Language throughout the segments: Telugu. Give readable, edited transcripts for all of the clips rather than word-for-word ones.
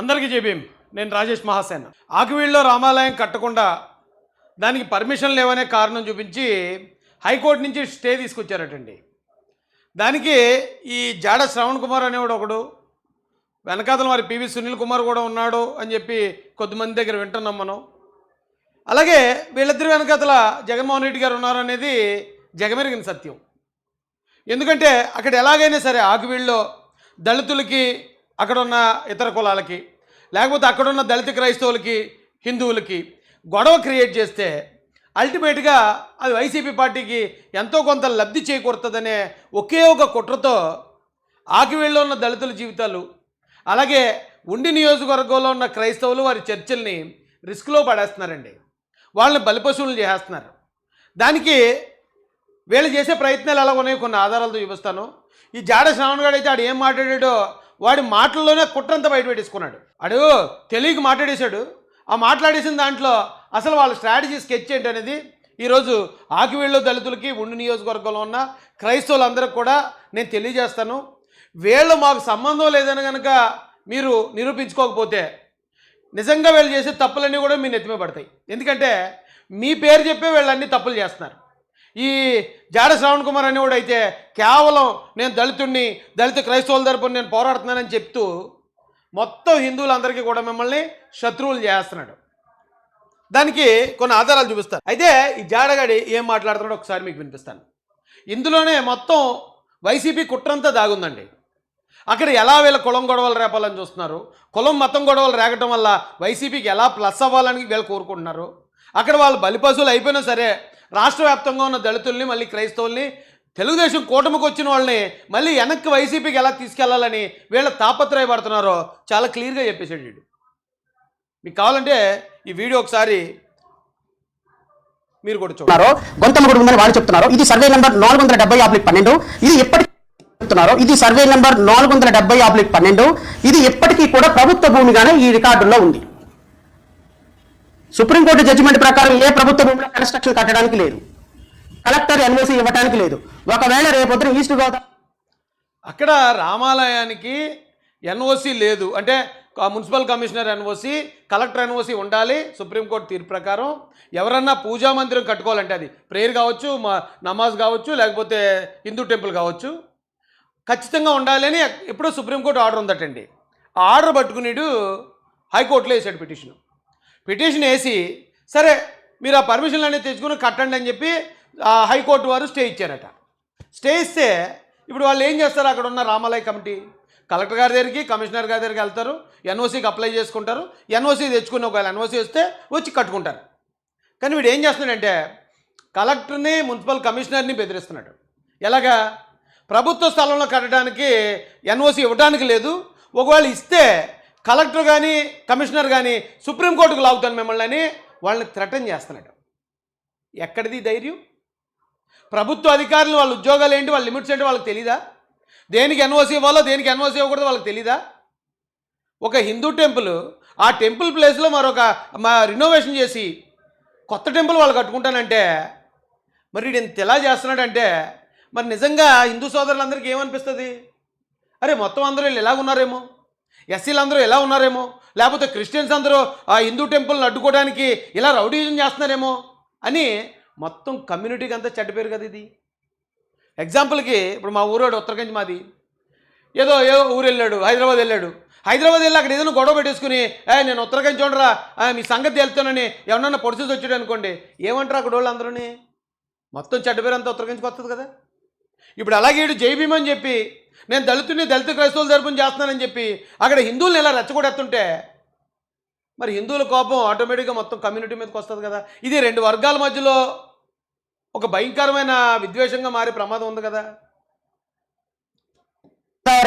అందరికీ జేబీఎం. నేను రాజేష్ మహాసేన్. ఆకివీడులో రామాలయం కట్టకుండా దానికి పర్మిషన్ లేవనే కారణం చూపించి హైకోర్టు నుంచి స్టే తీసుకొచ్చారటండి. దానికి ఈ జాడ శ్రవణ్ కుమార్ అనేవాడు ఒకడు, వెనకాతల మరి పివి సునీల్ కుమార్ కూడా ఉన్నాడు అని చెప్పి కొద్దిమంది దగ్గర వింటున్నాం మనం. అలాగే వీళ్ళిద్దరి వెనకాతల జగన్మోహన్ రెడ్డి గారు ఉన్నారనేది జగమెరిగిన సత్యం. ఎందుకంటే అక్కడ ఎలాగైనా సరే ఆకివీడులో దళితులకి, అక్కడున్న ఇతర కులాలకి, లేకపోతే అక్కడున్న దళిత క్రైస్తవులకి, హిందువులకి గొడవ క్రియేట్ చేస్తే అల్టిమేట్గా అది వైసీపీ పార్టీకి ఎంతో కొంత లబ్ధి చేకూరుతుందనే ఒకే ఒక కుట్రతో ఆకివీడులో ఉన్న దళితుల జీవితాలు, అలాగే ఉండి నియోజకవర్గంలో ఉన్న క్రైస్తవులు వారి చర్చల్ని రిస్క్లో పడేస్తున్నారండి. వాళ్ళని బలిపశువులు చేసేస్తున్నారు. దానికి వీళ్ళు చేసే ప్రయత్నాలు ఎలా ఉన్నాయో కొన్ని ఆధారాలతో చూపిస్తాను. ఈ జాడ శ్రావణ్ గారు అయితే ఆడు ఏం మాట్లాడాడో వాడి మాటల్లోనే కుట్రంతా బయట పెట్టేసుకున్నాడు. ఆడు తెలియక మాట్లాడేశాడు. ఆ మాట్లాడేసిన దాంట్లో అసలు వాళ్ళ స్ట్రాటజీ స్కెచ్ ఏంటి అనేది ఈరోజు ఆకివీడులో దళితులకి, ఉండి నియోజకవర్గంలో ఉన్న క్రైస్తవులందరికీ కూడా నేను తెలియజేస్తాను. వీళ్ళు మాకు సంబంధం లేదని కనుక మీరు నిరూపించుకోకపోతే నిజంగా వీళ్ళు చేసే తప్పులన్నీ కూడా మీ నెత్తిమే పడతాయి. ఎందుకంటే మీ పేరు చెప్పే వీళ్ళన్నీ తప్పులు చేస్తున్నారు. ఈ జాడ శ్రవణ్ కుమార్ అనేవాడు అయితే కేవలం నేను దళితుడిని, దళిత క్రైస్తవుల తరపున నేను పోరాడుతున్నానని చెప్తూ మొత్తం హిందువులందరికీ కూడా మిమ్మల్ని శత్రువులు చేస్తున్నాడు. దానికి కొన్ని ఆధారాలు చూపిస్తాను. అయితే ఈ జాడగాడి ఏం మాట్లాడుతున్నాడో ఒకసారి మీకు వినిపిస్తాను. ఇందులోనే మొత్తం వైసీపీ కుట్రంతా దాగుందండి. అక్కడ ఎలా వీళ్ళ కులం గొడవలు రేపాలని చూస్తున్నారు, కులం మతం గొడవలు రేగటం వల్ల వైసీపీకి ఎలా ప్లస్ అవ్వాలని వీళ్ళు కోరుకుంటున్నారు. అక్కడ వాళ్ళు బలిపశువులు అయిపోయినా సరే రాష్ట్ర వ్యాప్తంగా ఉన్న దళితుల్ని, మళ్ళీ క్రైస్తవుల్ని, తెలుగుదేశం కూటమికి వచ్చిన వాళ్ళని మళ్ళీ వెనక్కి వైసీపీకి ఎలా తీసుకెళ్లాలని వీళ్ళ తాపత్రయపడుతున్నారో చాలా క్లియర్గా చెప్పేశాడు వీడు. మీకు కావాలంటే ఈ వీడియో ఒకసారి మీరు కూడా చూడారు. గొంతమ్మగుడు ఉందని వాళ్ళు చెప్తున్నారు. ఇది సర్వే నెంబర్ 470/12. ఇది ఎప్పటికీ చెప్తున్నారు. ఇది సర్వే నెంబర్ 470/12. ఇది ఎప్పటికీ కూడా ప్రభుత్వ భూమిగానే ఈ రికార్డుల్లో ఉంది. సుప్రీంకోర్టు జడ్జిమెంట్ ప్రకారం ఏ ప్రభుత్వ భూమిలో కన్స్ట్రక్షన్ కట్టడానికి లేదు, కలెక్టర్ ఎన్ఓసి ఇవ్వడానికి లేదు. ఒకవేళ రేపొద్దున ఈస్ట్ గోదావరి అక్కడ రామాలయానికి ఎన్ఓసి లేదు అంటే municipal commissioner NOC, collector NOC ఉండాలి. సుప్రీంకోర్టు తీర్పు ప్రకారం ఎవరన్నా పూజా మందిరం కట్టుకోవాలంటే, అది ప్రేయర్ కావచ్చు, నమాజ్ కావచ్చు, లేకపోతే హిందూ టెంపుల్ కావచ్చు, ఖచ్చితంగా ఉండాలి అని ఎప్పుడో సుప్రీంకోర్టు ఆర్డర్ ఉందటండి. ఆ ఆర్డర్ పట్టుకునేడు హైకోర్టులో వేసాడు పిటిషన్ వేసి, సరే మీరు ఆ పర్మిషన్లు అనేది తెచ్చుకుని కట్టండి అని చెప్పి హైకోర్టు వారు స్టే ఇచ్చారట. స్టే ఇస్తే ఇప్పుడు వాళ్ళు ఏం చేస్తారు, అక్కడ ఉన్న రామాలయ కమిటీ కలెక్టర్ గారి దగ్గరికి, కమిషనర్ గారి దగ్గరికి వెళ్తారు, ఎన్ఓసికి అప్లై చేసుకుంటారు. ఎన్ఓసి తెచ్చుకుని ఒకవేళ ఎన్ఓసి వస్తే వచ్చి కట్టుకుంటారు. కానీ వీడు ఏం చేస్తున్నాడంటే కలెక్టర్ని, మున్సిపల్ కమిషనర్ని బెదిరిస్తున్నాడు. ఎలాగా? ప్రభుత్వ స్థలంలో కట్టడానికి ఎన్ఓసి ఇవ్వడానికి లేదు, ఒకవేళ ఇస్తే కలెక్టర్ కానీ కమిషనర్ కానీ సుప్రీంకోర్టుకు లాగుతాను మిమ్మల్ని అని వాళ్ళని థ్రెటన్ చేస్తున్నాడు. ఎక్కడిది ధైర్యం? ప్రభుత్వ అధికారులు వాళ్ళ ఉద్యోగాలు ఏంటి, వాళ్ళ లిమిట్స్ ఏంటి వాళ్ళకి తెలీదా? దేనికి ఎన్ఓసి ఇవ్వాలో, దేనికి ఎన్ఓసి ఇవ్వకూడదు వాళ్ళకి తెలీదా? ఒక హిందూ టెంపుల్, ఆ టెంపుల్ ప్లేస్లో మరొక రినోవేషన్ చేసి కొత్త టెంపుల్ వాళ్ళు కట్టుకుంటానంటే మరి వీడు ఇంత ఎలా చేస్తున్నాడంటే మరి నిజంగా హిందూ సోదరులందరికీ ఏమనిపిస్తుంది? అరే మొత్తం అందరూ వీళ్ళు ఎలాగున్నారేమో, ఎస్సీలు అందరూ ఎలా ఉన్నారేమో, లేకపోతే క్రిస్టియన్స్ అందరూ ఆ హిందూ టెంపుల్ని అడ్డుకోవడానికి ఇలా రౌడీజం చేస్తున్నారేమో అని మొత్తం కమ్యూనిటీకి అంతా చెడ్డ పేరు కదా ఇది. ఎగ్జాంపుల్కి ఇప్పుడు మా ఊరోడు ఉత్తరకంచి మాది, ఏదో ఊరు వెళ్ళాడు, హైదరాబాద్ వెళ్ళాడు. హైదరాబాద్ వెళ్ళి అక్కడ ఏదైనా గొడవ పెట్టేసుకుని నేను ఉత్తరకంచి చూడరా మీ సంగతి వెళ్తానని ఎవరన్నా పొడిచేసి వచ్చాడు అనుకోండి, ఏమంటారు అక్కడ వాళ్ళు అందరూని? మొత్తం చెడ్డ పేరు అంతా ఉత్తరకంచికి వస్తుంది కదా. ఇప్పుడు అలాగే వీడు జై భీమ్ అని చెప్పి నేను దళితుడిని, దళిత క్రైస్తవుల తరపున చేస్తున్నానని చెప్పి అక్కడ హిందువులను ఎలా రెచ్చగొడేస్తుంటే మరి హిందువుల కోపం ఆటోమేటిక్గా మొత్తం కమ్యూనిటీ మీదకి వస్తుంది కదా. ఇది రెండు వర్గాల మధ్యలో ఒక భయంకరమైన విద్వేషంగా మారే ప్రమాదం ఉంది కదా.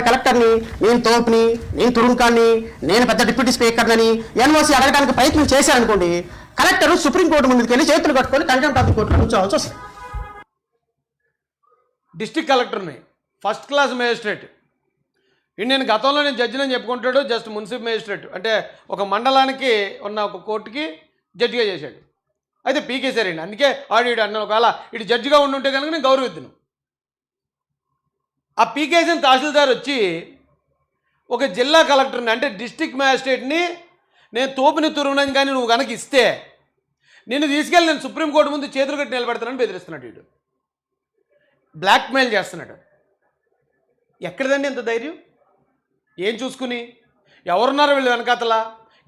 కలెక్టర్ని, నేను తోపుని, నేను తురుంకాన్ని, నేను పెద్ద డిప్యూటీ స్పీకర్ని ఎన్ఓసి అడగడానికి ప్రయత్నం చేశారనుకోండి, కలెక్టర్ సుప్రీంకోర్టు ముందుకు వెళ్ళి చేతులు కట్టుకొని కంటెంప్ట్ ఆఫ్ కోర్టులో కూర్చోవాల్సి వస్తుంది. డిస్ట్రిక్ట్ కలెక్టర్ని, ఫస్ట్ క్లాస్ మేజిస్ట్రేట్, నేను గతంలో నేను జడ్జిని చెప్పుకుంటాడు, జస్ట్ మున్సిపల్ మేజిస్ట్రేట్ అంటే ఒక మండలానికి ఉన్న ఒక కోర్టుకి జడ్జిగా చేశాడు. అయితే పీకేశారండి. అందుకే ఆడు అన్న ఒకవేళ ఇటు జడ్జిగా ఉండుంటే కనుక నేను గౌరవిద్దును. ఆ పీకేసిన తహసీల్దార్ వచ్చి ఒక జిల్లా కలెక్టర్ని అంటే డిస్ట్రిక్ట్ మ్యాజిస్ట్రేట్ని నేను తోపుని తురుమునని కానీ నువ్వు కనుక ఇస్తే నిన్ను తీసుకెళ్ళి నేను సుప్రీంకోర్టు ముందు చేతులు కట్టి నిలబెడతానని బెదిరిస్తున్నాడు వీడు. బ్లాక్మెయిల్ చేస్తున్నాడు. ఎక్కడిదండి ఎంత ధైర్యం? ఏం చూసుకుని? ఎవరున్నారు వీళ్ళు వెనకాతల?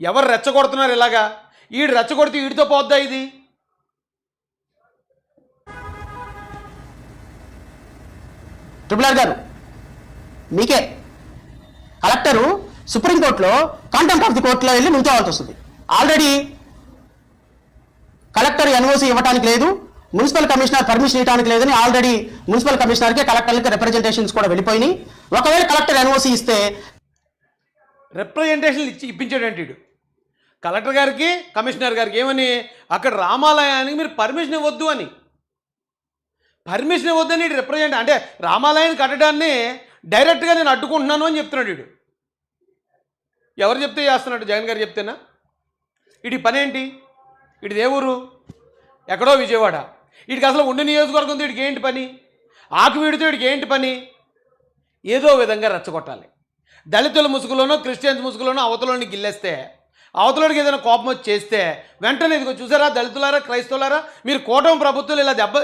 ఎవరు రెచ్చగొడుతున్నారు ఇలాగా? ఈడు రెచ్చగొడితే వీడితో పోద్దా ఇది? ట్రిపుల్ ఆర్ గారు మీకే కలెక్టరు సుప్రీంకోర్టులో కాంటెంప్ట్ ఆఫ్ ది కోర్టులో వెళ్ళి నుంచోవాల్సి వస్తుంది. ఆల్రెడీ కలెక్టర్ ఎన్ఓసి ఇవ్వడానికి లేదు, మున్సిపల్ కమిషనర్ పర్మిషన్ ఇవ్వడానికి లేదని ఆల్రెడీ మున్సిపల్ కమిషనర్కి కలెక్టర్కి రిప్రజెంటేషన్స్ కూడా వెళ్ళిపోయినాయి. ఒకవేళ కలెక్టర్ ఎన్ఓసి ఇస్తే రిప్రజెంటేషన్లు ఇప్పించాడంటే వీడు కలెక్టర్ గారికి కమిషనర్ గారికి ఏమని, అక్కడ రామాలయానికి మీరు పర్మిషన్ ఇవ్వద్దు అని. పర్మిషన్ ఇవ్వద్దని రిప్రజెంట్ అంటే రామాలయాన్ని కట్టడాన్ని డైరెక్ట్గా నేను అడ్డుకుంటున్నాను అని చెప్తున్నాడు వీడు. ఎవరు చెప్తే చేస్తున్నాడు? జగన్ గారు చెప్తేనా? వీడి పని ఏంటి? వీడిది ఏ ఊరు? ఎక్కడో విజయవాడ. వీడికి అసలు ఉండి నియోజకవర్గంతో వీడికి ఏంటి పని? ఆకువీడితో వీడికి ఏంటి పని? ఏదో విధంగా రెచ్చగొట్టాలి. దళితుల ముసుగులోనో క్రిస్టియన్స్ ముసుగులోనో అవతలోని గిల్లేస్తే, అవతలోడికి ఏదైనా కోపం వచ్చి చేస్తే వెంటనే ఇదిగో చూసారా దళితులారా క్రైస్తవులారా మీరు కూటమి ప్రభుత్వాలు ఇలా దెబ్బ,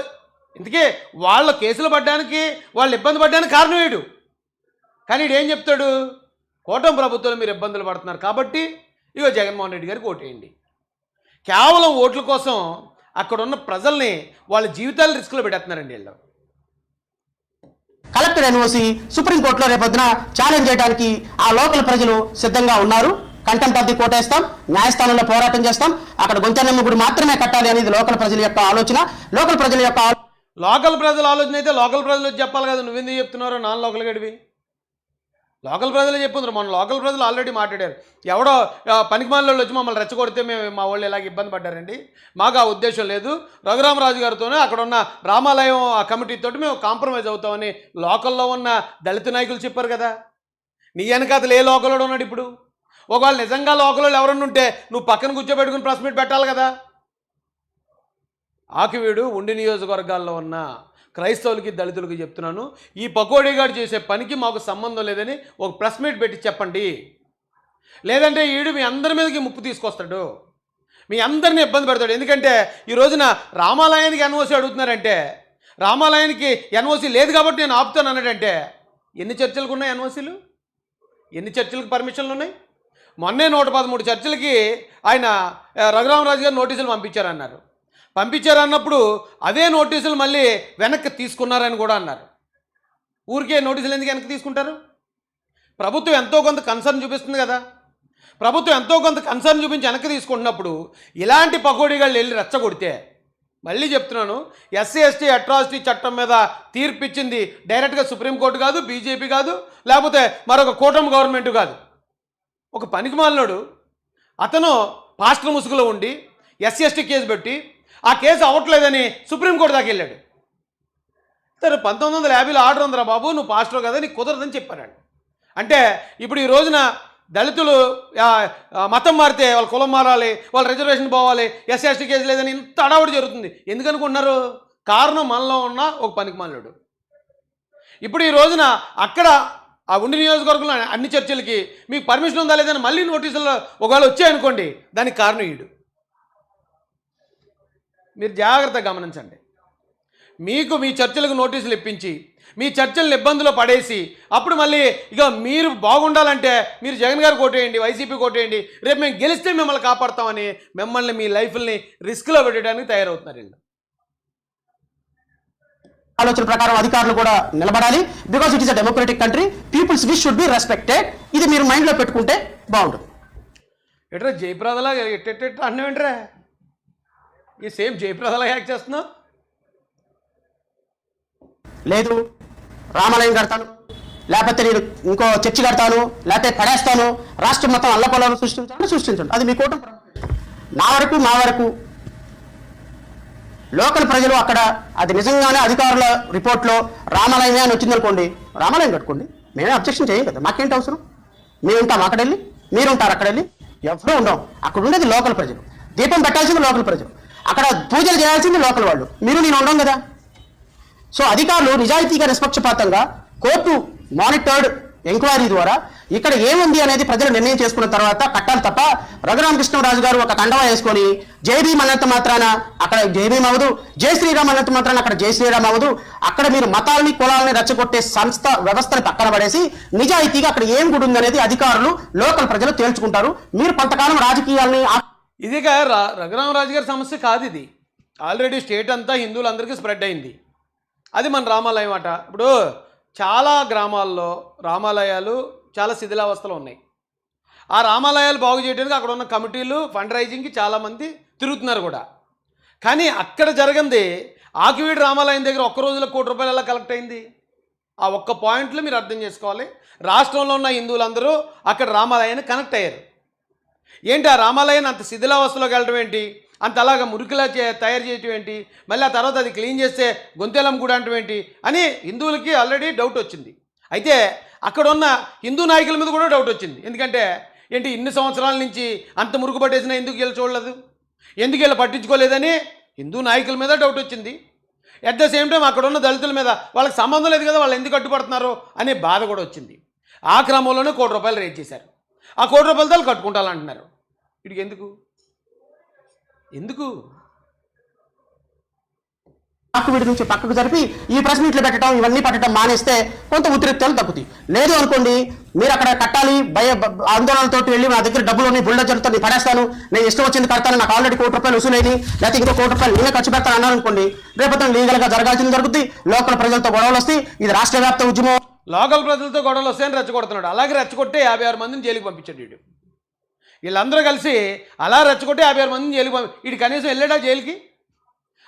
ఇందుకే వాళ్ళ కేసులు పడ్డానికి వాళ్ళు ఇబ్బంది పడ్డానికి కారణం వీడు. కానీ వీడు ఏం చెప్తాడు? కూటమి ప్రభుత్వాలు మీరు ఇబ్బందులు పడుతున్నారు కాబట్టి ఇగో జగన్మోహన్ రెడ్డి గారికి ఓటేయండి. కేవలం ఓట్ల కోసం అక్కడ ఉన్న ప్రజల్ని వాళ్ళ జీవితాలు రిస్క్లో పెట్టేస్తున్నారండి వీళ్ళు. కలెక్టర్ ఎన్ఓసి సుప్రీంకోర్టులో రేపొద్దున ఛాలెంజ్ చేయడానికి ఆ లోకల్ ప్రజలు సిద్ధంగా ఉన్నారు. కంటెంప్ట్ ఆఫ్ ది కోర్ట్ వేస్తాం, న్యాయస్థానంలో పోరాటం చేస్తాం. అక్కడ గొంతెన్నమ్మ గుడి మాత్రమే కట్టాలి అనేది లోకల్ ప్రజల యొక్క ఆలోచన. లోకల్ ప్రజల ఆలోచన అయితే లోకల్ ప్రజలు చెప్పాలి కదా. నువ్వెందుకు చెప్తున్నారో నాన్ లోకల్ గడివి? లోకల్ ప్రజలే చెప్పుందరు. మన లోకల్ ప్రజలు ఆల్రెడీ మాట్లాడారు. ఎవడో పనికిమాల వాళ్ళు వచ్చి మమ్మల్ని రెచ్చగొడితే మేము మా వాళ్ళు ఇలాగ ఇబ్బంది పడ్డారండి, మాకు ఆ ఉద్దేశం లేదు, రఘురామరాజు గారితోనే అక్కడ ఉన్న రామాలయం ఆ కమిటీతో మేము కాంప్రమైజ్ అవుతామని లోకల్లో ఉన్న దళిత నాయకులు చెప్పారు కదా. నీ వెనకాతలు ఏ లోకల్లో ఉన్నాడు ఇప్పుడు? ఒకవేళ నిజంగా లోకల్లో ఎవరన్నా ఉంటే నువ్వు పక్కన కూర్చోబెట్టుకుని ప్రెస్ మీట్ పెట్టాలి కదా. ఆకివీడు ఉండి నియోజకవర్గాల్లో ఉన్న క్రైస్తవులకి దళితులకి చెప్తున్నాను, ఈ పకోడీగాడు చేసే పనికి మాకు సంబంధం లేదని ఒక ప్రెస్ మీట్ పెట్టి చెప్పండి. లేదంటే ఈడు మీ అందరి మీదకి ముప్పు తీసుకొస్తాడు, మీ అందరిని ఇబ్బంది పెడతాడు. ఎందుకంటే ఈ రోజున రామాలయానికి ఎన్ఓసి అడుగుతున్నారంటే, రామాలయానికి ఎన్ఓసి లేదు కాబట్టి నేను ఆపుతాను అన్నాడంటే ఎన్ని చర్చలకు ఉన్నాయి ఎన్ఓసీలు? ఎన్ని చర్చలకు పర్మిషన్లు ఉన్నాయి? మొన్నే 113 చర్చలకి ఆయన రఘురామరాజు గారు నోటీసులు పంపించారన్నారు. పంపించారన్నప్పుడు అదే నోటీసులు మళ్ళీ వెనక్కి తీసుకున్నారని కూడా అన్నారు. ఊరికే నోటీసులు ఎందుకు వెనక్కి తీసుకుంటారు? ప్రభుత్వం ఎంతో కొంత కన్సర్న్ చూపిస్తుంది కదా. ప్రభుత్వం ఎంతో కొంత కన్సర్న్ చూపించి వెనక్కి తీసుకుంటున్నప్పుడు ఇలాంటి పకోడీగాళ్ళు వెళ్ళి రెచ్చగొడితే, మళ్ళీ చెప్తున్నాను, ఎస్సీ ఎస్టీ అట్రాసిటీ చట్టం మీద తీర్పు ఇచ్చింది డైరెక్ట్గా సుప్రీంకోర్టు కాదు, బీజేపీ కాదు, లేకపోతే మరొక కూటమి గవర్నమెంట్ కాదు. ఒక పనికిమాలినోడు అతను పాస్టర్ ముసుగులో ఉండి ఎస్సీ ఎస్టీ కేసు పెట్టి ఆ కేసు అవ్వట్లేదని సుప్రీంకోర్టు దాకా వెళ్ళాడు. సరే 1950లో ఆర్డర్ ఉందిరా బాబు, నువ్వు పాస్టర్ కదా, నీకు కుదరదని చెప్పాడు. అంటే ఇప్పుడు ఈ రోజున దళితులు మతం మారితే వాళ్ళ కులం మారాలి, వాళ్ళ రిజర్వేషన్ పోవాలి, ఎస్సీ ఎస్టీ కేసు లేదని ఇంత అడావుడి జరుగుతుంది. ఎందుకనుకుంటున్నారు? కారణం మనలో ఉన్న ఒక పనికిమాలినోడు. ఇప్పుడు ఈ రోజున అక్కడ ఆ ఉండి నియోజకవర్గంలో అన్ని చర్చలకి మీకు పర్మిషన్ ఉందా లేదని మళ్ళీ నోటీసులు ఒకవేళ వచ్చాయనుకోండి, దానికి కారణం ఈడు. మీరు జాగ్రత్తగా గమనించండి. మీకు మీ చర్చలకు నోటీసులు ఇప్పించి మీ చర్చలను ఇబ్బందులో పడేసి అప్పుడు మళ్ళీ ఇక మీరు బాగుండాలంటే మీరు జగన్ గారు కోటేయండి, వైసీపీ కోటేయండి, రేపు మేము గెలిస్తే మిమ్మల్ని కాపాడుతామని మిమ్మల్ని మీ లైఫ్ని రిస్క్లో పెట్టడానికి తయారవుతున్నారు వీళ్ళు. ఆలోచన ప్రకారం అధికారులు కూడా నిలబడాలి. Because it is a democratic country, people's wish should be respected. ఇది మీరు మైండ్లో పెట్టుకుంటే బాగుంటుంది. ఎట్రా జయప్రదలా ఎట్ట అన్నవేంట్రా? ఈ సేమ్ జయప్రదలా యాక్ట్ చేస్తున్నావు. లేదు రామాలయం కడతాను, లేకపోతే నేను ఇంకో చర్చి కడతాను, లేకపోతే పడేస్తాను, రాష్ట్రం మొత్తం అల్లకొల్లను సృష్టించండి, అది మీ కూటమి. మా వరకు లోకల్ ప్రజలు అక్కడ అది నిజంగానే అధికారుల రిపోర్ట్లో రామాలయమే అని వచ్చిందనుకోండి, రామాలయం కట్టుకోండి, మేమే అబ్జెక్షన్ చేయం కదా, మాకేంటి అవసరం? మేము ఉంటాం అక్కడ వెళ్ళి, మీరు ఉంటారు అక్కడ వెళ్ళి, ఎవరూ ఉండం. అక్కడ ఉండేది లోకల్ ప్రజలు, దీపం పెట్టాల్సింది లోకల్ ప్రజలు, అక్కడ పూజలు చేయాల్సింది లోకల్ వాళ్ళు, మీరు నేను ఉండం కదా. సో అధికారులు నిజాయితీగా నిష్పక్షపాతంగా కోర్టు మానిటర్డ్ ఎంక్వైరీ ద్వారా ఇక్కడ ఏముంది అనేది ప్రజలు నిర్ణయం చేసుకున్న తర్వాత కట్టాలి తప్ప రఘురామకృష్ణరాజు గారు ఒక కండవా వేసుకొని జై భీమ్ అన్నంత మాత్రాన అక్కడ జై భీమ్ అవ్వదు, జై శ్రీరామ్ అన్నంత మాత్రాన అక్కడ జై శ్రీరామ్ అవ్వదు. అక్కడ మీరు మతాలని కులాలని రెచ్చగొట్టే సంస్థ వ్యవస్థని పక్కన పడేసి నిజాయితీగా అక్కడ ఏం గుడి ఉంది అనేది అధికారులు లోకల్ ప్రజలు తేల్చుకుంటారు. మీరు కొంతకాలం రాజకీయాల్ని ఇదిగా రఘురామరాజు గారి సమస్య కాదు ఇది. ఆల్రెడీ స్టేట్ అంతా హిందువులందరికీ స్ప్రెడ్ అయింది. అది మన రామాలయం అట. ఇప్పుడు చాలా గ్రామాల్లో రామాలయాలు చాలా శిథిలావస్థలో ఉన్నాయి. ఆ రామాలయాలు బాగు చేయడానికి అక్కడ ఉన్న కమిటీలు ఫండ్ రైజింగ్కి చాలామంది తిరుగుతున్నారు కూడా. కానీ అక్కడ జరగంది ఆకివీడు రామాలయం దగ్గర ఒక్క రోజులో ₹1,00,00,000 ఎలా కలెక్ట్ అయింది? ఆ ఒక్క పాయింట్లు మీరు అర్థం చేసుకోవాలి. రాష్ట్రంలో ఉన్న హిందువులందరూ అక్కడ రామాలయాన్ని కనెక్ట్ అయ్యారు. ఏంటి ఆ రామాలయాన్ని అంత శిథిలావస్థలోకి వెళ్ళడం ఏంటి, అంత అలాగా మురికిలా తయారు చేయటం ఏంటి, మళ్ళీ ఆ తర్వాత అది క్లీన్ చేస్తే గొంతెలం కూడా అంటం ఏంటి అని హిందువులకి ఆల్రెడీ డౌట్ వచ్చింది. అయితే అక్కడ ఉన్న హిందూ నాయకుల మీద కూడా డౌట్ వచ్చింది. ఎందుకంటే ఏంటి ఇన్ని సంవత్సరాల నుంచి అంత మురుగు పట్టేసినా ఎందుకు వీళ్ళు చూడలేదు, ఎందుకు వీళ్ళు పట్టించుకోలేదని హిందూ నాయకుల మీద డౌట్ వచ్చింది. అట్ ద సేమ్ టైం అక్కడ ఉన్న దళితుల మీద వాళ్ళకి సంబంధం లేదు కదా, వాళ్ళు ఎందుకు అడ్డుపడుతున్నారు అనే బాధ కూడా వచ్చింది. ఆ క్రమంలోనే ₹1,00,00,000 రేట్ చేశారు. ఆ ₹1,00,00,000 కట్టుకుంటానంటున్నారు. వీడికి ఎందుకు ఆకువీడి నుంచి పక్కకు జరిపి ఈ ప్రెస్ మీట్లు పెట్టడం ఇవన్నీ పెట్టడం మానేస్తే కొంత ఉద్రిక్తలు తగ్గుతాయి. లేదు అనుకోండి మీరు అక్కడ కట్టాలి ఆందోళనతో వెళ్ళి నా దగ్గర డబ్బులు బుల్డోజర్తో నేను పడేస్తాను, నేను ఇష్టం వచ్చింది కడతాను, నాకు ఆల్రెడీ ₹1,00,00,000 వసూలైంది, లేకపోతే ఇంకో ₹1,00,00,000 నేనే ఖర్చు పెడతాను అన్నారు అనుకోండి, రేపొద్దున లీగల్గా జరగాల్సింది జరుగుతుంది, లోకల్ ప్రజలతో గొడవలు వస్తాయి, ఇది రాష్ట్ర వ్యాప్త ఉద్యమం. లోకల్ ప్రజలతో గొడవలు వస్తాయని రెచ్చగొడుతున్నాడు. అలాగే రెచ్చగొట్టే 56 మందిని జైలుకి పంపించాడు వీడు. వీళ్ళందరూ కలిసి అలా రెచ్చగొట్టి 56 మందిని జైలుకి వీడు కనీసం వెళ్ళాడా జైలుకి?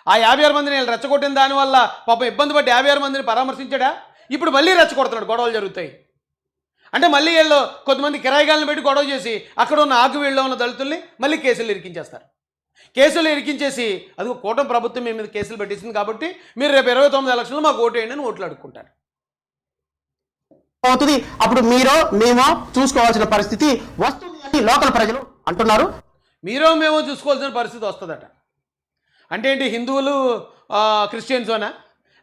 ఆ 56 మందిని వీళ్ళు రెచ్చగొట్టిన దానివల్ల పాపం ఇబ్బంది పట్టి 56 మందిని పరామర్శించాడా? ఇప్పుడు మళ్ళీ రెచ్చగొడుతున్నాడు, గొడవలు జరుగుతాయి అంటే మళ్ళీ వీళ్ళు కొంతమంది కిరాయిగాలను పెట్టి గొడవ చేసి అక్కడ ఉన్న ఆకువీళ్ళలో ఉన్న దళితుల్ని మళ్ళీ కేసులు ఇరికించేస్తారు. కేసులు ఇరికించేసి అది కూటమి ప్రభుత్వం మీ మీద కేసులు పెట్టించింది కాబట్టి మీరు రేపు 29 ఎలక్షన్లో మాకు ఓటు వేయండి అని ఓట్లు అడుక్కుంటారు. అవుతుంది. అప్పుడు మీరో మేమో చూసుకోవాల్సిన పరిస్థితి వస్తుంది అని లోకల్ ప్రజలు అంటున్నారు. మీరో మేమో చూసుకోవాల్సిన పరిస్థితి వస్తుందట. అంటే ఏంటి, హిందువులు క్రిస్టియన్సోనా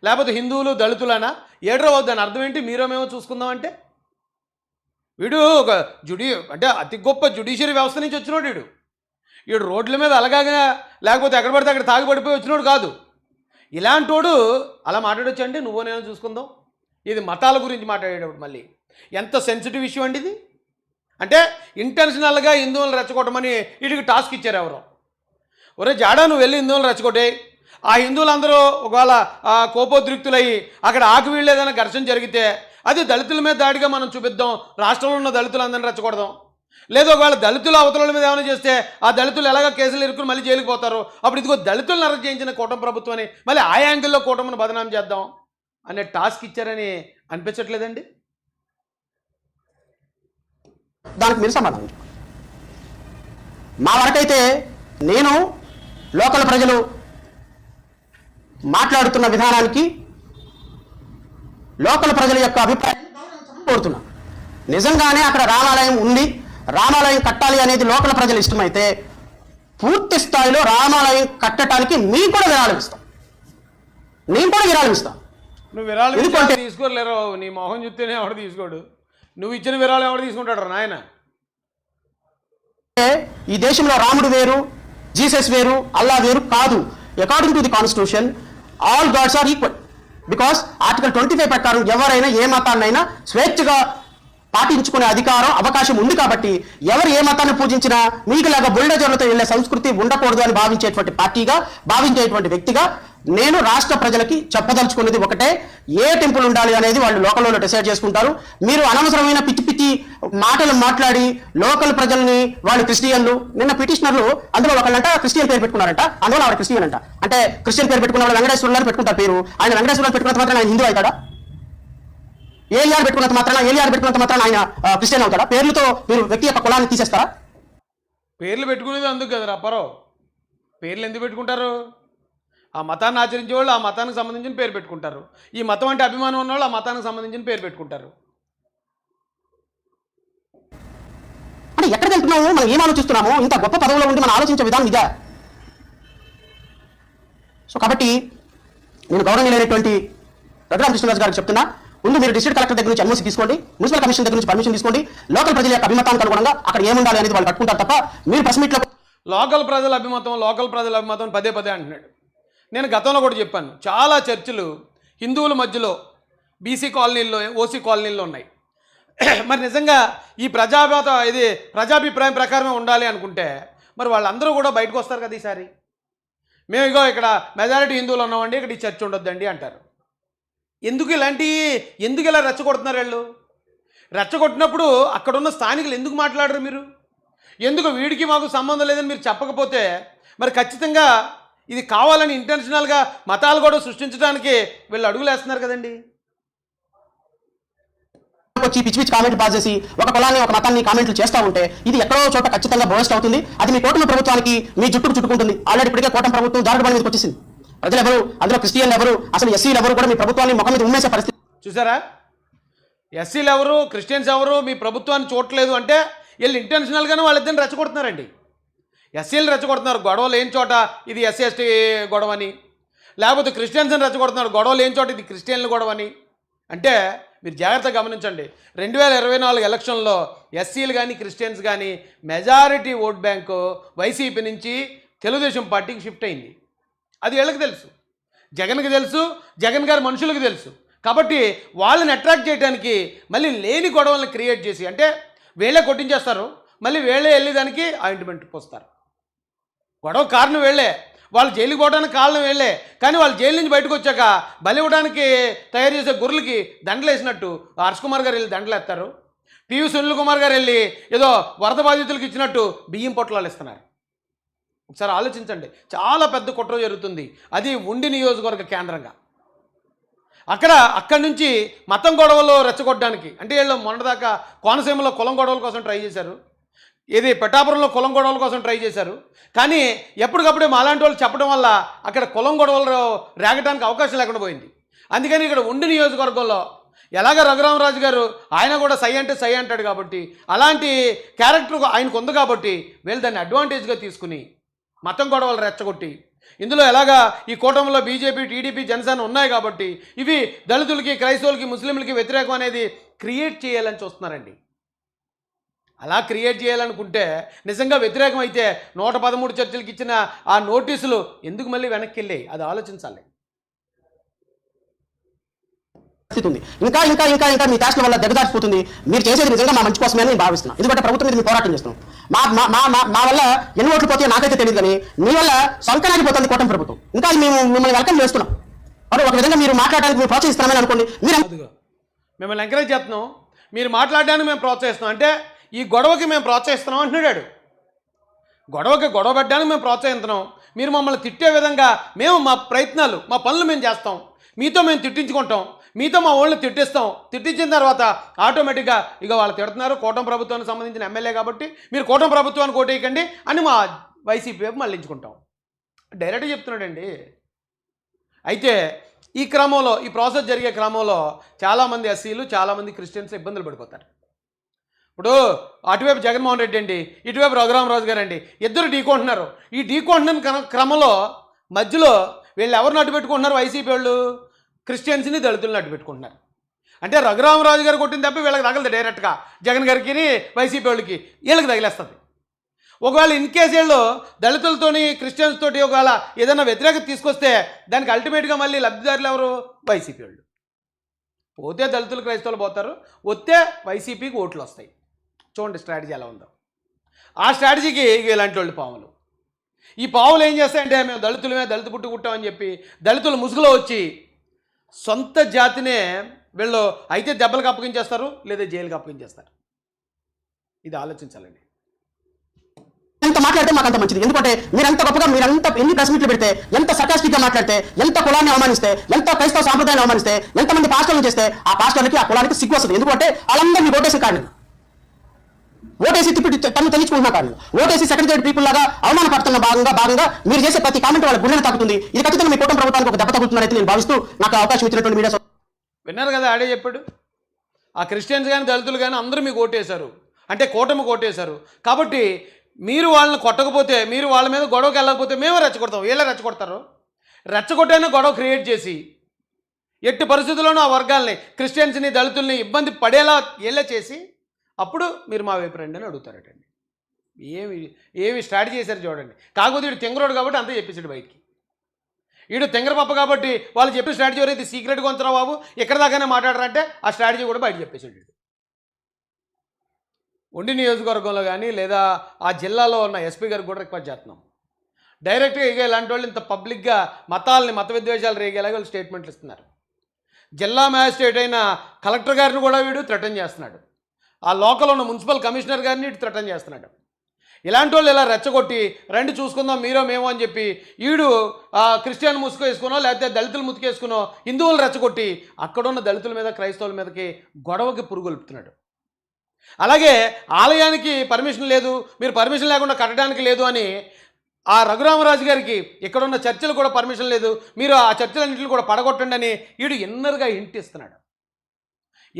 లేకపోతే హిందువులు దళితులనా? ఏడ్రో వద్దని అర్థం ఏంటి? మీరో మేమో చూసుకుందాం అంటే వీడు ఒక అంటే అతి గొప్ప జ్యుడిషియరీ వ్యవస్థ నుంచి వచ్చినోడు వీడు రోడ్ల మీద అలగాగా లేకపోతే ఎక్కడ పడితే అక్కడ తాగిపడిపోయి వచ్చినోడు కాదు. ఇలాంటోడు అలా మాట్లాడొచ్చండి నువ్వు నేను చూసుకుందాం. ఇది మతాల గురించి మాట్లాడేటప్పుడు మళ్ళీ ఎంత సెన్సిటివ్ ఇష్యూ అండి ఇది. అంటే ఇంటెన్షనల్గా హిందువులను రెచ్చగొట్టమని వీడికి టాస్క్ ఇచ్చారు ఎవరో. ఒరే జాడా నువ్వు వెళ్ళి హిందువులను రెచ్చగొట్టే, ఆ హిందువులందరూ ఒకవేళ కోపోద్రిక్తులయ్యి అక్కడ ఆకువీళ్ళు ఏదైనా ఘర్షణ జరిగితే అది దళితుల మీద దాడిగా మనం చూపిద్దాం, రాష్ట్రంలో ఉన్న దళితులందరినీ రెచ్చగొడదాం. లేదు ఒకవేళ దళితుల అవతల మీద ఏమైనా చేస్తే ఆ దళితులు ఎలాగ కేసులు ఇరుక్కుని మళ్ళీ జైలుకి పోతారు, అప్పుడు ఇదిగో దళితులను అరెస్ట్ చేయించిన కూటమి ప్రభుత్వం అని మళ్ళీ ఆ యాంగిల్లో కూటమిని బదనాం చేద్దాం అనే టాస్క్ ఇచ్చారని అనిపించట్లేదండి? దానికి మీరు సమాధానం. మా వరకైతే నేను లోకల్ ప్రజలు మాట్లాడుతున్న విధానానికి లోకల్ ప్రజల యొక్క అభిప్రాయం కోరుతున్నా. నిజంగానే అక్కడ రామాలయం ఉంది, రామాలయం కట్టాలి అనేది లోకల్ ప్రజలు ఇష్టమైతే పూర్తి స్థాయిలో రామాలయం కట్టడానికి మేము కూడా విరాళం ఇస్తాం. నువ్వు విరాళం తీసుకోలేరు, నీ మొహం చూస్తేనే ఎవడు తీసుకోడు. నువ్వు ఇచ్చిన విరాళం ఎవడు తీసుకుంటాడు నాయన? ఈ దేశంలో రాముడు వేరు, జీసస్ వేరు, అల్లా వేరు కాదు. According to the constitution all gods are equal. Because article 25 ప్రకారం ఎవరైనా ఏ మతాన్నైనా స్వేచ్ఛగా పాటించుకునే అధికారం అవకాశం ఉంది. కాబట్టి ఎవరు ఏ మతాన్ని పూజించినా మీకులాగా బుల్డోజర్లతో వెళ్ళే సంస్కృతి ఉండకూడదు అని భావించేటువంటి పార్టీగా, భావించేటువంటి వ్యక్తిగా నేను రాష్ట్ర ప్రజలకి చెప్పదలుచుకునేది ఒకటే, ఏ టెంపుల్ ఉండాలి అనేది వాళ్ళు లోకల్లో డిసైడ్ చేసుకుంటారు. మీరు అనవసరమైన పిచ్చి పిచ్చి మాటలు మాట్లాడి లోకల్ ప్రజల్ని, వాళ్ళు క్రిస్టియన్లు, నిన్న పిటిషనర్లు అందులో ఒకళ్ళంట క్రిస్టియన్ పేరు పెట్టుకున్నారంట, అందులో ఆవిడ క్రిస్టియన్ అంట. అంటే క్రిస్టియన్ పేరు పెట్టుకున్న వాళ్ళు వెంకటేశ్వరులు పెట్టుకుంటారు పేరు. ఆయన వెంకటేశ్వరులు పెట్టుకున్నంత మాత్రం ఆయన హిందూ అవుతాడా? ఏలియార్ పెట్టుకున్నంత మాత్రాన ఆయన క్రిస్టియన్ అవుతాడా? పేర్లతో మీరు వ్యక్తి యొక్క కులాన్ని తీసేస్తారా? పేర్లు పెట్టుకునేది అందుకు కదా అప్పారావు. పేర్లు ఎందుకు పెట్టుకుంటారు? ఆ మతాన్ని ఆచరించే వాళ్ళు ఆ మతానికి సంబంధించిన పేరు పెట్టుకుంటారు. ఈ మతం అంటే అభిమానం ఉన్నవాళ్ళు ఆ మతానికి సంబంధించిన పేరు పెట్టుకుంటారు. అంటే ఎక్కడ వెళ్తున్నాము, మనం ఏం ఆలోచిస్తున్నాము, ఇంత గొప్ప పదవులో ఉండి మనం ఆలోచించే విధానం ఇదా? సో కాబట్టి నేను గౌరవనీయులైనటువంటి రఘురామకృష్ణరాజు గారికి చెప్తున్నా, ముందు మీరు డిస్ట్రిక్ట్ కలెక్టర్ దగ్గర నుంచి ఎన్ఓసి తీసుకోండి, మున్సిపల్ కమిషన్ దగ్గర నుంచి పర్మిషన్ తీసుకోండి, లోకల్ ప్రజల యొక్క అభిమతానికి అనుగుణంగా అక్కడ ఏముండాలి అనేది వాళ్ళు కట్టుకుంటారు తప్ప మీరు ప్రెస్ మీట్లో లోకల్ ప్రజల అభిమతం పదే పదే అంటున్నాడు. నేను గతంలో కూడా చెప్పాను, చాలా చర్చలు హిందువుల మధ్యలో బీసీ కాలనీల్లో, ఓసీ కాలనీల్లో ఉన్నాయి. మరి నిజంగా ఈ ప్రజాభిప్రాయం ప్రకారమే ఉండాలి అనుకుంటే మరి వాళ్ళందరూ కూడా బయటకు వస్తారు కదా ఈసారి. మేము ఇగో ఇక్కడ మెజారిటీ హిందువులు ఉన్నామండి, ఇక్కడ ఈ చర్చ ఉండొద్దండి అంటారు. ఎందుకు ఇలా రెచ్చగొడుతున్నారు వీళ్ళు? రెచ్చగొట్టినప్పుడు అక్కడున్న స్థానికులు ఎందుకు మాట్లాడరు? మీరు ఎందుకు వీడికి మాకు సంబంధం లేదని మీరు చెప్పకపోతే మరి ఖచ్చితంగా ఇది కావాలని ఇంటెన్షనల్గా మతాలు కూడా సృష్టించడానికి వీళ్ళు అడుగులు వేస్తున్నారు కదండి. వచ్చి పిచ్చి పిచ్చి కామెంట్ పాస్ చేసి ఒక కులాన్ని ఒక మతాన్ని కామెంట్లు చేస్తూ ఉంటే ఇది ఎక్కడో చోట ఖచ్చితంగా బోస్ట్ అవుతుంది. అది మీ కూటమి ప్రభుత్వానికి మీ జుట్టుకు చుట్టుకుంటుంది. ఆల్రెడీ ఇప్పటికే కూటమి ప్రభుత్వం దారుడు మీదకి వచ్చేసింది. ప్రజలు ఎవరు, అందులో క్రిస్టియన్లు ఎవరు, అసలు ఎస్సీలు ఎవరు కూడా మీ ప్రభుత్వాన్ని ముఖం మీద ఉమ్మేసే పరిస్థితి చూసారా? ఎస్సీలు ఎవరు, క్రిస్టియన్స్ ఎవరు మీ ప్రభుత్వాన్ని చూడట్లేదు అంటే వీళ్ళు ఇంటెన్షనల్గానే వాళ్ళిద్దరిని రెచ్చగొడుతున్నారండి. ఎస్సీలు రెచ్చగొడుతున్నారు గొడవ లేని చోట ఇది ఎస్సీ ఎస్టీ గొడవని, లేకపోతే క్రిస్టియన్స్ని రెచ్చగొడుతున్నారు గొడవ లేని చోట ఇది క్రిస్టియన్ల గొడవని. అంటే మీరు జాగ్రత్తగా గమనించండి, 2024 ఎలక్షన్లో ఎస్సీలు కానీ క్రిస్టియన్స్ కానీ మెజారిటీ ఓట్ బ్యాంకు వైసీపీ నుంచి తెలుగుదేశం పార్టీకి షిఫ్ట్ అయింది. అది వీళ్ళకి తెలుసు, జగన్కి తెలుసు, జగన్ గారి మనుషులకు తెలుసు. కాబట్టి వాళ్ళని అట్రాక్ట్ చేయడానికి మళ్ళీ లేని గొడవలను క్రియేట్ చేసి, అంటే వీళ్ళే కొట్టించేస్తారు, మళ్ళీ వీళ్ళే వెళ్ళి దానికి ఆయింట్మెంట్ పోస్తారు. గొడవ కారణం వీళ్ళే, వాళ్ళు జైలుకి పోవడానికి కారణం వీళ్ళే. కానీ వాళ్ళు జైలు నుంచి బయటకు వచ్చాక బలి ఇవ్వడానికి తయారు చేసే గుర్రెలకి దండలు వేసినట్టు హర్ష్ కుమార్ గారు వెళ్ళి దండలు వేస్తారు, పివి సునీల్ కుమార్ గారు వెళ్ళి ఏదో వరద బాధితులకు ఇచ్చినట్టు బియ్యం పొట్లాలు ఇస్తున్నారు. ఒకసారి ఆలోచించండి, చాలా పెద్ద కుట్ర జరుగుతుంది. అది ఉండి నియోజకవర్గ కేంద్రంగా. అక్కడి నుంచి మతం గొడవలు రెచ్చగొట్టడానికి, అంటే వీళ్ళు మొన్నదాకా కోనసీమలో కులం గొడవల కోసం ట్రై చేశారు, ఇది పిఠాపురంలో కులం గొడవల కోసం ట్రై చేశారు. కానీ ఎప్పటికప్పుడే మాలాంటి వాళ్ళు చెప్పడం వల్ల అక్కడ కులం గొడవలు రేగటానికి అవకాశం లేకుండా పోయింది. అందుకని ఇక్కడ ఉండి నియోజకవర్గంలో ఎలాగ రఘురామరాజు గారు ఆయన కూడా సై అంటే సై అంటాడు కాబట్టి, అలాంటి క్యారెక్టర్ ఆయనకు ఉంది కాబట్టి వీళ్ళు దాన్ని అడ్వాంటేజ్గా తీసుకుని మతం గొడవలు రెచ్చగొట్టి, ఇందులో ఎలాగా ఈ కూటమిలో బీజేపీ, టీడీపీ, జనసేన ఉన్నాయి కాబట్టి ఇవి దళితులకి, క్రైస్తవులకి, ముస్లింలకి వ్యతిరేకం అనేది క్రియేట్ చేయాలని చూస్తున్నారండి. అలా క్రియేట్ చేయాలనుకుంటే నిజంగా వ్యతిరేకం అయితే 113 చర్చలకు ఇచ్చిన ఆ నోటీసులు ఎందుకు మళ్ళీ వెనక్కి వెళ్ళాయి? అది ఆలోచించాలి. ఉంది. ఇంకా ఇంకా ఇంకా ఇంకా మీ ట్యాక్స్ల వల్ల దిగదారిపోతుంది. మీరు చేసేది నిజంగా మా మంచి కోసమే నేను భావిస్తున్నాను. ఎందుకంటే ప్రభుత్వం మీద మీ పోరాటం చేస్తున్నాం. మా వల్ల ఎన్ని ఓట్లు పోతే నాకైతే తెలియదు, కానీ మీ వల్ల సంకనాగిపోతుంది కూటమి ప్రభుత్వం. ఇంకా మేము మిమ్మల్ని వెల్కమ్ చేస్తున్నాం. ఒక విధంగా మీరు మాట్లాడడానికి మేము ప్రోత్సహిస్తున్నామని అనుకోండి. మీరు మిమ్మల్ని ఎంకరేజ్ చేస్తున్నాం, మీరు మాట్లాడడానికి మేము ప్రోత్సహిస్తున్నాం అంటే ఈ గొడవకి మేము ప్రోత్సహిస్తున్నాం అంటున్నాడు. గొడవ పెట్టడానికి మేము ప్రోత్సహిస్తున్నాం, మీరు మమ్మల్ని తిట్టే విధంగా మేము మా ప్రయత్నాలు, మా పనులు మేము చేస్తాం, మీతో మేము తిట్టించుకుంటాం, మీతో మా వాళ్ళని తిట్టించిన తర్వాత ఆటోమేటిక్గా ఇక వాళ్ళు తిడుతున్నారు కూటమి ప్రభుత్వానికి సంబంధించిన ఎమ్మెల్యే కాబట్టి మీరు కూటమి ప్రభుత్వానికి ఓటేయకండి అని మా వైసీపీ వైపు మళ్ళించుకుంటాం. డైరెక్ట్గా చెప్తున్నాడండి. అయితే ఈ క్రమంలో, ఈ ప్రాసెస్ జరిగే క్రమంలో చాలామంది ఎస్సీలు, చాలామంది క్రిస్టియన్స్ ఇబ్బందులు పడిపోతారు. ఇప్పుడు అటువైపు జగన్మోహన్ రెడ్డి అండి, ఇటువైపు రఘురామరాజు గారు అండి, ఇద్దరు ఢీకొంటున్నారు. ఈ ఢీకొంటున్న క్రమంలో మధ్యలో వీళ్ళు ఎవరిని అడ్డు పెట్టుకుంటున్నారు? వైసీపీ వాళ్ళు క్రిస్టియన్స్ని, దళితులను అడ్డు పెట్టుకుంటున్నారు. అంటే రఘురామరాజు గారు కొట్టిన తప్ప వీళ్ళకి తగలదు డైరెక్ట్గా, జగన్ గారికి, వైసీపీ వాళ్ళకి, వీళ్ళకి తగిలేస్తుంది. ఒకవేళ ఇన్ కేసు వీళ్ళు దళితులతోని, క్రిస్టియన్స్ తోటి ఒకవేళ ఏదైనా వ్యతిరేకత తీసుకొస్తే దానికి అల్టిమేట్గా మళ్ళీ లబ్ధిదారులు ఎవరు? వైసీపీ వాళ్ళు. పోతే దళితులు, క్రైస్తవులు పోతారు, వస్తే వైసీపీకి ఓట్లు వస్తాయి. చూడండి స్ట్రాటజీ ఎలా ఉందో. ఆ స్ట్రాటజీకి ఇలాంటి వాళ్ళు పావులు. ఈ పావులు ఏం చేస్తాయంటే మేము దళితులమే, దళిత పుట్టు కుట్టామని చెప్పి దళితుల ముసుగులో వచ్చి సొంత జాతినే వీళ్ళు అయితే దెబ్బలకు అప్పగించేస్తారు, లేదా జైలుకి అప్పగించేస్తారు. ఇది ఆలోచించాలండి. ఎంత మాట్లాడితే మాకు అంత మంచిది. ఎందుకంటే మీరంత గొప్పగా, మీరంత ఎన్ని ప్రెస్ మీట్లు పెడితే, ఎంత సర్కాస్టిక్గా మాట్లాడితే, ఎంత కులాన్ని అవమానిస్తే, ఎంత క్రైస్తవ సాంప్రదాయాన్ని అవమానిస్తే, ఎంతమంది పాస్టర్లు చేస్తే ఆ పాస్టర్లకి, ఆ కులానికి సిగ్గు వస్తుంది. ఎందుకంటే వాళ్ళందరూ మీ ఓటేసి కాదు, ఓటేసి తిప్పి తను తెలియచుకుంటున్నా కాదు, ఓటేసి సెకండ్ గ్రేడ్ పీపుల్ లాగా అవమానపడుతున్న భాగంగా మీరు చేసే ప్రతి కామెంట్ వాళ్ళ గుండెలు తాకుతుంది. ఇది ఖచ్చితంగా మీ కూటమి ప్రభుత్వానికి ఒక దెబ్బ తగ్గుతున్నారైతే నేను భావిస్తూ నాకు అవకాశం ఇచ్చినటువంటి మీడియా. విన్నారు కదా, ఆడే చెప్పాడు. ఆ క్రిస్టియన్స్ కానీ, దళితులు కానీ అందరూ మీకు ఓటేశారు, అంటే కూటమికి ఓటేశారు. కాబట్టి మీరు వాళ్ళని కొట్టకపోతే, మీరు వాళ్ళ మీద గొడవకి వెళ్ళకపోతే మేమే రెచ్చగొడతాం. వీళ్ళే రెచ్చగొడతారు. రెచ్చగొట్టైనా గొడవ క్రియేట్ చేసి ఎట్టి పరిస్థితుల్లోనూ ఆ వర్గాల్ని, క్రిస్టియన్స్ని, దళితుల్ని ఇబ్బంది పడేలా చేసి అప్పుడు మీరు మా వైపు రండి అని అడుగుతారటండి. ఏమి ఏమి స్ట్రాటజీ చేశారు చూడండి. కాకపోతే వీడు తెంగరోడు కాబట్టి అంతా చెప్పేసాడు బయటికి. వీడు తెంగరపప్ప కాబట్టి వాళ్ళు చెప్పిన స్ట్రాటజీ ఎవరైతే సీక్రెట్గా ఉంచారా బాబు, ఎక్కడ దాకానే మాట్లాడరంటే ఆ స్ట్రాటజీ కూడా బయట చెప్పేసాడు. ఉండి నియోజకవర్గంలో కానీ లేదా ఆ జిల్లాలో ఉన్న ఎస్పీ గారికి కూడా రిక్వెస్ట్ చేస్తున్నాం. డైరెక్ట్గా ఇక ఇలాంటి వాళ్ళు ఇంత పబ్లిక్గా మత విద్వేషాలు రేగేలాగా వాళ్ళు స్టేట్మెంట్లు ఇస్తున్నారు. జిల్లా మ్యాజిస్ట్రేట్ అయిన కలెక్టర్ గారిని కూడా వీడు థ్రెటన్ చేస్తున్నాడు. ఆ లోకల్ ఉన్న మున్సిపల్ కమిషనర్ గారిని ఇటు థ్రెటన్ చేస్తున్నాడు. ఇలాంటి వాళ్ళు ఇలా రెచ్చగొట్టి రండి చూసుకుందాం మీరో మేము అని చెప్పి ఈడు క్రిస్టియన్ ముసుగు వేసుకునో లేకపోతే దళితులు ముసుకేసుకునో హిందువులు రెచ్చగొట్టి అక్కడున్న దళితుల మీద క్రైస్తవుల మీదకి గొడవకి పురుగొల్పుతున్నాడు. అలాగే ఆలయానికి పర్మిషన్ లేదు, మీరు పర్మిషన్ లేకుండా కట్టడానికి లేదు అని ఆ రఘురామరాజు గారికి ఇక్కడున్న చర్చిలు కూడా పర్మిషన్ లేదు, మీరు ఆ చర్చిలన్నింటిని కూడా పడగొట్టండి అని వీడు ఇన్నర్గా హింట్ ఇస్తున్నాడు.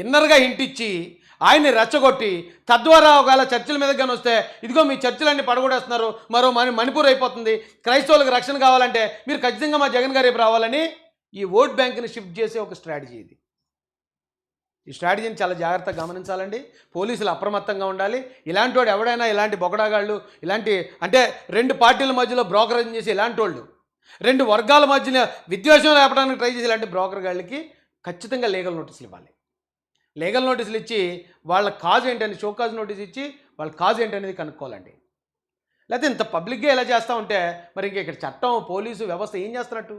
ఇన్నర్గా హింట్ ఇచ్చి ఆయన్ని రెచ్చగొట్టి తద్వారా ఒకవేళ చర్చిల మీద కానీ వస్తే ఇదిగో మీ చర్చిలన్నీ పడగొడేస్తున్నారు, మరో మణిపూర్ అయిపోతుంది, క్రైస్తవులకు రక్షణ కావాలంటే మీరు ఖచ్చితంగా మా జగన్ గారు రేపు రావాలని ఈ ఓట్ బ్యాంక్ని షిఫ్ట్ చేసే ఒక స్ట్రాటజీ ఇది. ఈ స్ట్రాటజీని చాలా జాగ్రత్తగా గమనించాలండి. పోలీసులు అప్రమత్తంగా ఉండాలి. ఇలాంటి వాడు ఎవడైనా ఇలాంటి బొగడాగాళ్ళు ఇలాంటి అంటే రెండు పార్టీల మధ్యలో బ్రోకరేజ్ చేసి ఇలాంటి వాళ్ళు రెండు వర్గాల మధ్యన విద్వేషం లేపడానికి ట్రై చేసి ఇలాంటి బ్రోకర్ గాళ్ళకి ఖచ్చితంగా లీగల్ నోటీసులు ఇవ్వాలి. లీగల్ నోటీసులు ఇచ్చి వాళ్ళ కాజ్ ఏంటని షోకాజ్ నోటీస్ ఇచ్చి వాళ్ళ కాజ్ ఏంటనేది కనుక్కోవాలండి. లేకపోతే ఇంత పబ్లిక్గా ఇలా చేస్తూ ఉంటే మరి ఇంక ఇక్కడ చట్టం పోలీసు వ్యవస్థ ఏం చేస్తున్నట్టు?